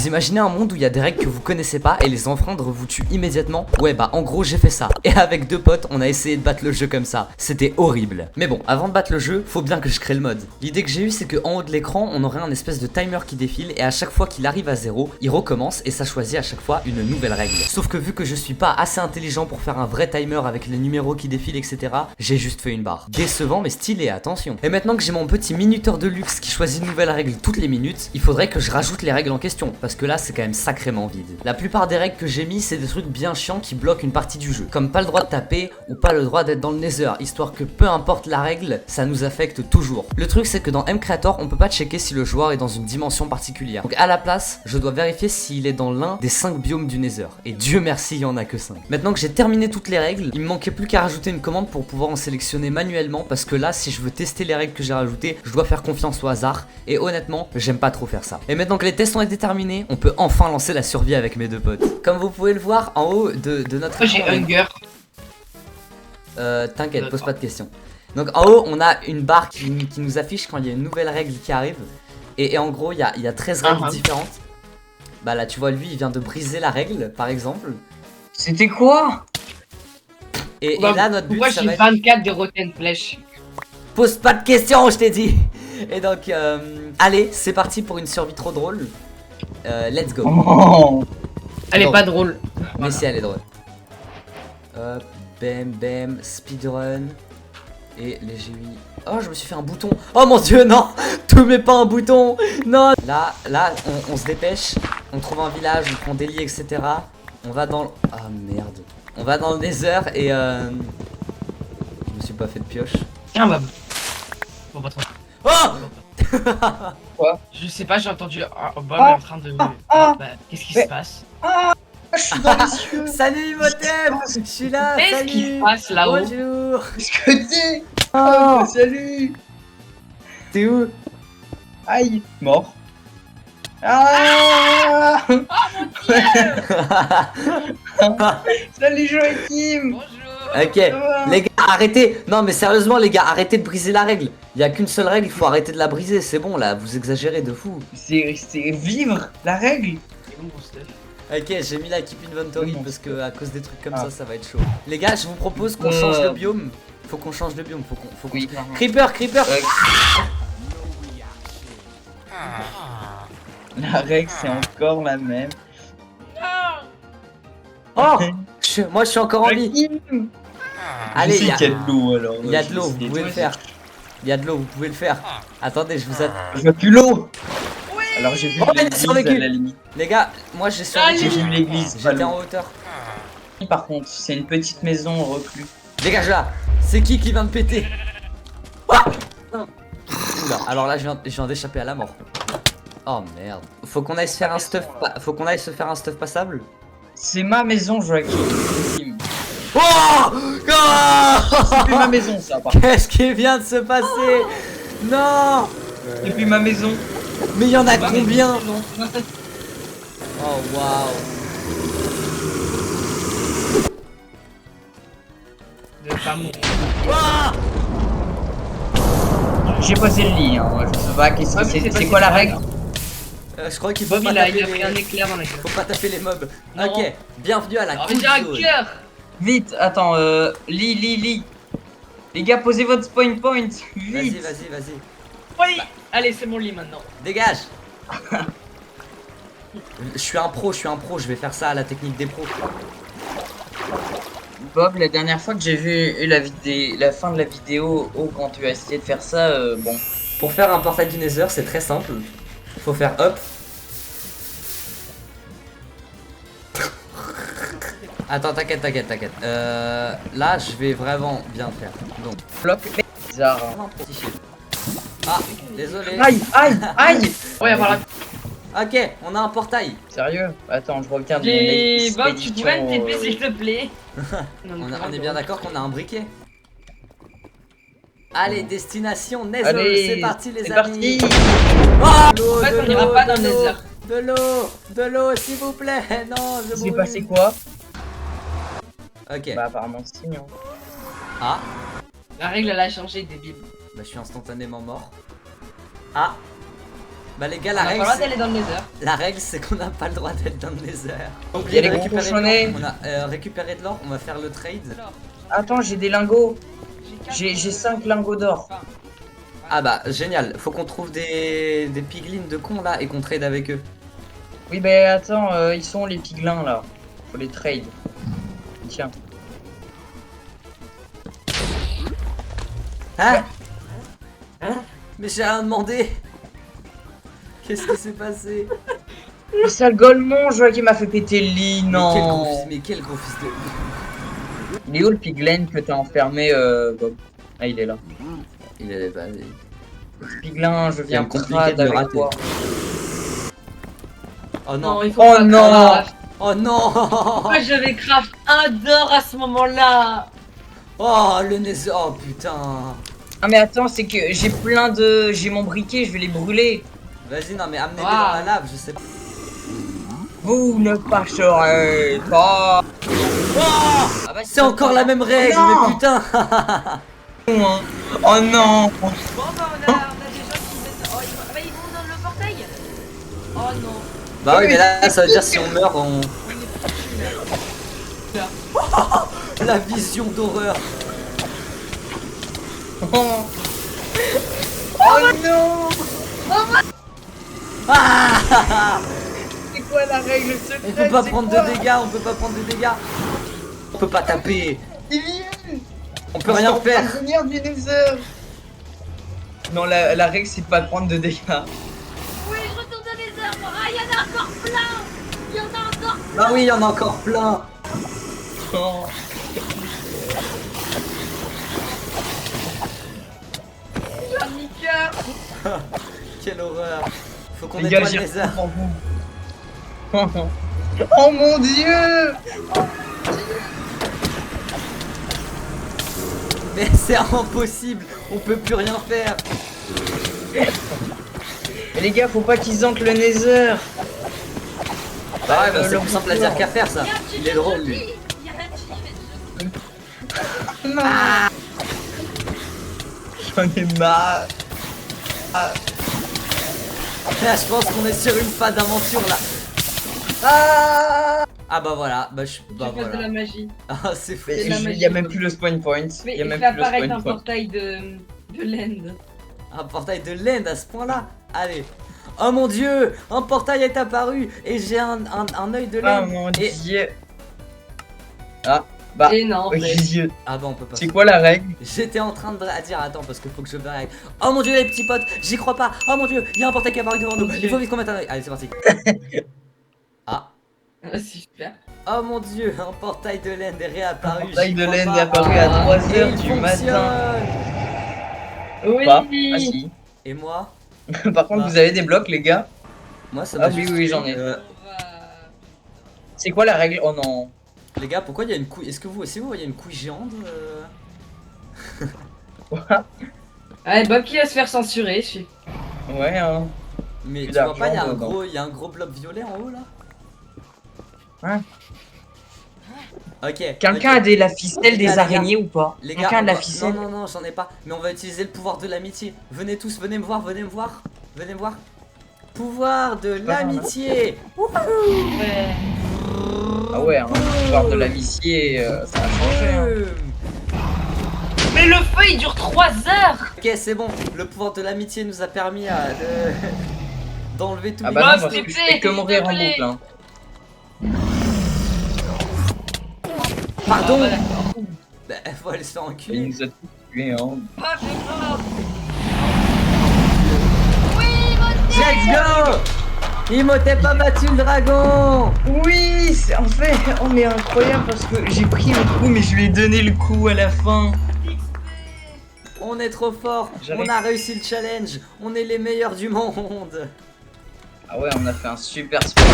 Vous imaginez un monde où il y a des règles que vous connaissez pas et les enfreindre vous tuent immédiatement? Ouais bah en gros j'ai fait ça. Et avec deux potes on a essayé de battre le jeu comme ça. C'était horrible. Mais bon, avant de battre le jeu, faut bien que je crée le mode. L'idée que j'ai eue c'est que en haut de l'écran on aurait un espèce de timer qui défile et à chaque fois qu'il arrive à 0, il recommence et ça choisit à chaque fois une nouvelle règle. Sauf que vu que je suis pas assez intelligent pour faire un vrai timer avec les numéros qui défilent etc, j'ai juste fait une barre. Décevant mais stylé, attention. Et maintenant que j'ai mon petit minuteur de luxe qui choisit une nouvelle règle toutes les minutes, il faudrait que je rajoute les règles en question parce que là c'est quand même sacrément vide. La plupart des règles que j'ai mis c'est des trucs bien chiants qui bloquent une partie du jeu, comme pas le droit de taper ou pas le droit d'être dans le nether, histoire que peu importe la règle, ça nous affecte toujours. Le truc c'est que dans mCreator on peut pas checker si le joueur est dans une dimension particulière. Donc à la place, je dois vérifier s'il est dans l'un des 5 biomes du nether. Et Dieu merci, il y en a que 5. Maintenant que j'ai terminé toutes les règles, il me manquait plus qu'à rajouter une commande pour pouvoir en sélectionner manuellement, parce que là si je veux tester les règles que j'ai rajoutées, je dois faire confiance au hasard et honnêtement, j'aime pas trop faire ça. Et maintenant que les tests ont été terminés, on peut enfin lancer la survie avec mes deux potes. Comme vous pouvez le voir en haut de notre Moi j'ai Hunger. T'inquiète, pose pas de questions. Donc en haut on a une barre qui nous affiche quand il y a une nouvelle règle qui arrive. Et en gros il y a 13 règles différentes. Bah là tu vois lui il vient de briser la règle par exemple. C'était quoi? Et là notre but pourquoi ça j'ai va être... 24 de Rotten Flèche? Pose pas de questions je t'ai dit. Et donc allez c'est parti pour une survie trop drôle. Let's go. Oh. Elle est Bon. pas drôle. Mais si elle est drôle. Hop, bam bam, speedrun. Et les GUI. Oh, je me suis fait un bouton. Oh mon dieu, non. Tout met pas un bouton. Non. Là, on se dépêche. On trouve un village, on prend des lits, etc. On va dans le... Ah merde. On va dans le nether et je me suis pas fait de pioche. Tiens, bah. Bon, pas trop. Oh. Quoi? Je sais pas, j'ai entendu Bob est en train de. Bah, qu'est-ce qui se passe? Je suis dans les cieux. Salut Imhotep. Je suis là, Qu'est-ce qui salut. se passe là-haut? Bonjour. Qu'est-ce que t'es? Oh, salut. T'es où? Aïe, mort. Ah. Salut Joachim. Bonjour. Ok, les gars, arrêtez. Non, mais sérieusement, les gars, arrêtez de briser la règle. Il y a qu'une seule règle, il faut arrêter de la briser. C'est bon, là, vous exagérez de fou. C'est vivre la règle. C'est bon, mon Steph. Ok, j'ai mis la keep inventory Oui, parce que à cause des trucs comme Ah. ça va être chaud. Les gars, je vous propose qu'on change de biome. Faut qu'on change de biome. Faut qu'on. Oui. Creeper, creeper. La règle c'est encore la même. Oh, moi, je suis encore en vie. Joachim. Allez, il y a de l'eau alors. il y a de l'eau, vous pouvez le faire. Il y a de l'eau, vous pouvez le faire. Attendez, je vous attends. Je vois plus l'eau. Alors j'ai vu Oh, il a l'église survécu. à la limite. Les gars, moi j'ai survécu. J'ai vu l'église. pas J'étais en l'eau. hauteur. Par contre, c'est une petite maison en reclus. Dégage là. C'est qui vient de péter? Ah. Oula, alors là je viens d'échapper à la mort. Oh merde. Faut qu'on aille se faire un stuff faut qu'on aille se faire un stuff passable. C'est ma maison, Joachim. Oh, C'est plus ma maison, ça. Par contre. Qu'est-ce qui vient de se passer? Non. C'est plus ma maison. Mais il y en a combien? Non. Oh waouh. De pas mourir. Ah. J'ai posé le lit. Hein. Je sais pas. Qu'est-ce Ah, que mais c'est? c'est C'est pas quoi la si règle? Je crois qu'il faut Bob pas il a taper pris un les... éclair dans la gueule. Faut pas taper les mobs. Non. Ok, bienvenue à la Alors, cool j'ai un zone. cœur. Vite, attends. Lit. Les gars, posez votre spawn point. Vas-y, Vite. vas-y. Oui. Allez, c'est mon lit maintenant. Dégage. Je suis un pro, je vais faire ça à la technique des pros. Bob, la dernière fois que j'ai vu la fin de la vidéo, quand tu as essayé de faire ça, bon. Pour faire un portail du Nether, c'est très simple. Faut faire hop. Attends, t'inquiète. Là, je vais vraiment bien faire. Donc, Bloc bizarre. petit shield. Ah, désolé. Aïe. Ouais, voilà. Ok, on a un portail. Sérieux? Attends, je reviens de Et mon Bob, tu pourrais me TP s'il te plaît? On est bien d'accord qu'on a un briquet. Allez, destination Nether, Allez, c'est parti les c'est amis. parti. Oh, En fait, on ira pas dans le Nether. De l'eau, s'il vous plaît. Non, je Il s'est brûle. passé quoi? Ok. Bah apparemment c'est mignon. Ah, La règle elle a changé, débile. bah je suis instantanément mort. Ah, Bah les gars, On a pas le droit d'aller dans le nether. la règle c'est qu'on n'a pas le droit d'être dans le nether. Il y a des de gros récupérer de cochonnets. l'or. On a récupéré de l'or, on va faire le trade. Attends, j'ai des lingots. quatre J'ai lingots. 5 lingots d'or. Ah bah génial, faut qu'on trouve des piglins de cons là et qu'on trade avec eux. Oui, bah attends, ils sont les piglins là. Faut les trade. Tiens. Hein? Mais j'ai rien demandé. Qu'est-ce qui s'est passé? Le sale Golemon, je vois qu'il m'a fait péter le lit. Non. Mais quel gros fils de... Il est où le piglin que t'as enfermé, Bob? Ah, il est là. Il est pas... Piglin, je viens compliqué crade de le avec rater. toi. Oh Non, non. il faut Oh pas non. craft. Oh non. Pourquoi je vais craft un d'or à ce moment-là? Oh le nether. Oh putain. Ah mais attends, c'est que j'ai plein de... J'ai mon briquet, je vais les brûler. Vas-y, non mais amenez-les Wow. dans la lave, je sais pas. Vous ne passerez pas. Ah bah, C'est encore la même règle, Non. mais putain. Oh non. Bon bah on a des gens qui mettent... Oh, ils vont dans le portail. Oh non. Bah oui, mais là, ça veut dire si on meurt, on... On est foutus là. La vision d'horreur. Oh, oh non. Ah. C'est quoi la règle secrète? On peut pas c'est prendre quoi? de dégâts, on peut pas prendre de dégâts. On peut pas taper. Ils viennent. On peut rien faire. Venir du nether. Non, la règle c'est pas de prendre de dégâts. Oui, je retourne dans les arbres. Ah, il y en a encore plein. Il y en a encore Bah oui, il y en a encore plein. Oh. plein de niqueurs. Quelle horreur. Faut qu'on Les gars, nettoie j'y le nether. retourne pour vous. Oh mon dieu. Mais c'est impossible. On peut plus rien faire. Mais les gars, faut pas qu'ils entrent le nether. Bah ouais, bah c'est le plus simple à dire qu'à faire ça. Il y a un Il est drôle lui. Il y a un petit... Non. J'en ai marre. Là, je pense qu'on est sur une phase d'aventure là. Ah bah voilà, bah je... Je Bah fasse de voilà. la magie. Ah c'est fou. C'est de la Il magie. y a même plus le spawn point. Mais Il y a il même fait plus le apparaître spawn un point. portail de l'end. Un portail de laine à ce point là. Allez. Oh mon dieu, un portail est apparu et j'ai un œil de Ah laine. mon Et... dieu. Ah, bah. Et non, en Ok, fait. Dieu. Ah bah on peut pas. C'est quoi la règle? J'étais en train de dire attends parce qu'il faut que je verrai. Oh mon dieu les petits potes, j'y crois pas. Oh mon dieu, il y a un portail qui est apparu devant nous. Mon Dieu. Il faut vite qu'on mette un œil. Allez c'est parti. Ah. Ah, super. Oh mon dieu, un portail de laine est réapparu. Un portail j'y de crois laine pas. est apparu à 3 Et heures il du fonctionne. matin. Oui. Pas. Ah si. Et moi? Par contre, Bah. vous avez des blocs, les gars? Moi ça Ah m'a oui, juste oui, pris, j'en ai. On va... C'est quoi la règle? Oh non. Les gars, pourquoi il y a une couille? Est-ce que vous aussi vous voyez une couille géante Allez, Bob qui va se faire censurer. Je suis... Ouais, hein. Mais Plus tu vois pas, il y a d'argent dedans. il y a un gros bloc violet en haut là. Hein? Ok. Quelqu'un ok. a de la ficelle Les gars, des les gars. araignées ou pas? Les gars, Quelqu'un a de la on va- ficelle? non, non, non, j'en ai pas. Mais on va utiliser le pouvoir de l'amitié. Venez tous, venez me voir, venez me voir. Venez me voir. Pouvoir de l'amitié. Ouais. Ah ouais, hein, le pouvoir de l'amitié, ça a changé. Hein. Mais le feu il dure 3 heures. Ok, c'est bon. Le pouvoir de l'amitié nous a permis d'enlever tous Ah les bah non, Bob, parce s'il que te je fais plaît, que mourir en s'il te boucle. Hein. Pardon. Ah, bah, d'accord. Bah, faut aller se faire Il enculer. nous a tous tués. Hein. Ah, c'est grave. Let's go. Imhotep pas battu le dragon. Oui, c'est en fait, oh mais incroyable parce que j'ai pris le coup, mais je lui ai donné le coup à la fin. On est trop fort. J'arrive. On a réussi le challenge. On est les meilleurs du monde. Ah ouais, on a fait un super sport.